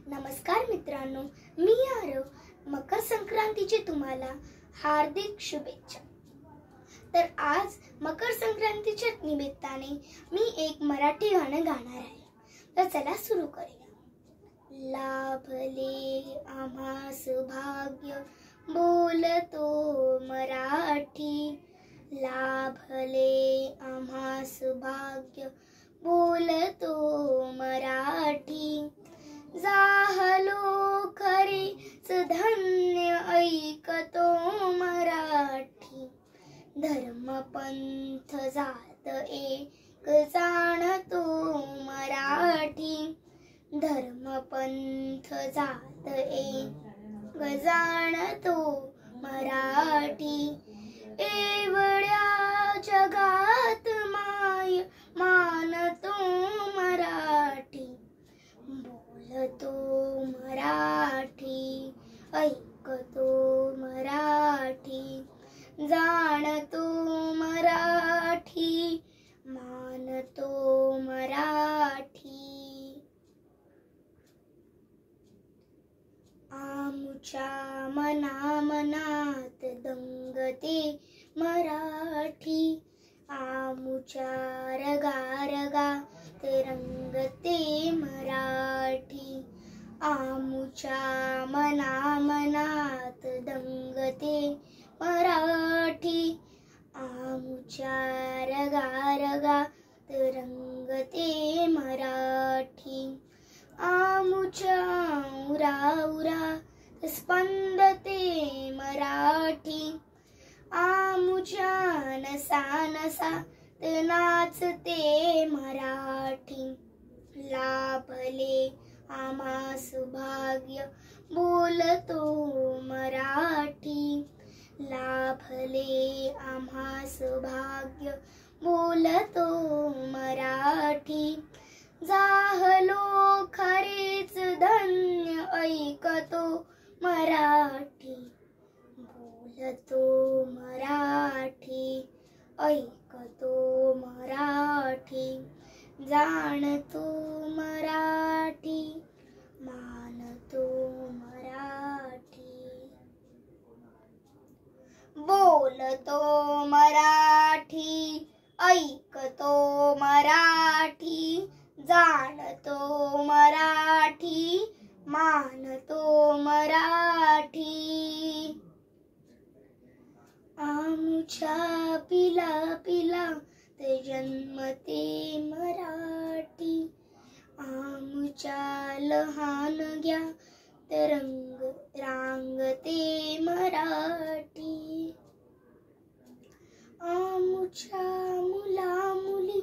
नमस्कार मित्रांनो, मी आरव. मकर संक्रांतीची तुम्हाला हार्दिक शुभेच्छा. तर आज मकर संक्रांतीच्या निमित्ताने मी एक मराठी गाणं गाणार आहे. तर चला सुरू करूया. लाभले आम्हास भाग्य बोलतो मराठी, लाभले आम्हास भाग्य बोलतो मराठी. जाहलो खरेच धन्य ऐकतो मराठी, धर्म पंथ जात एक जाणतो मराठी, धर्म पंथ जात एक जाणतो मराठी. एवढ्या जगात माय मानतो मराठी, बोलतो मराठी, ऐकतो मराठी, जाणतो मराठी, मानतो मराठी. आमुच्या मनामनात दंगते मराठी, आमुच्या रगा रगात रंगते मराठी, आमुच्या मनामनात दंगते मराठी, आमुच्या रगा रगात रंगते मराठी. आमुच्या उराउरात स्पंदते मराठी, आमुच्या नसा नसात नाचते मराठी. लाभले आम्हास भाग्य बोलतो मराठी, लाभले आम्हास भाग्य बोलतो मराठी. जाहलो खरेच धन्य ऐकतो मराठी, बोलतो मराठी, ऐकतो मराठी, जाणतो मराठी, मानतो मराठी. बोलतो मराठी, ऐकतो मराठी, जाणतो मराठी, मानतो मराठी. आमुच्या पिला पिला ते जन्मते मराठी, आमुच्या लहानग्या रंग रांगते मराठी, आमुच्या मुला मुली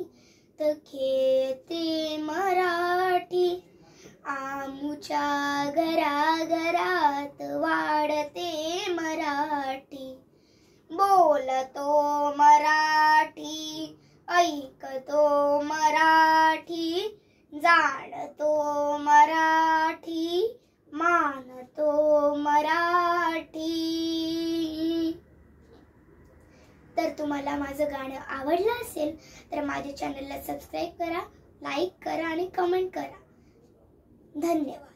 खेळते मराठी, आमुच्या घराघरात वाढते मराठी. बोलतो मराठी, ऐकतो मराठी, जाणतो मराठी, मानतो मराठी. तर तुम्हाला माझं गाणं आवडलं असेल तर माझ्या चॅनलला सबस्क्राईब करा, लाईक करा आणि कमेंट करा. धन्यवाद.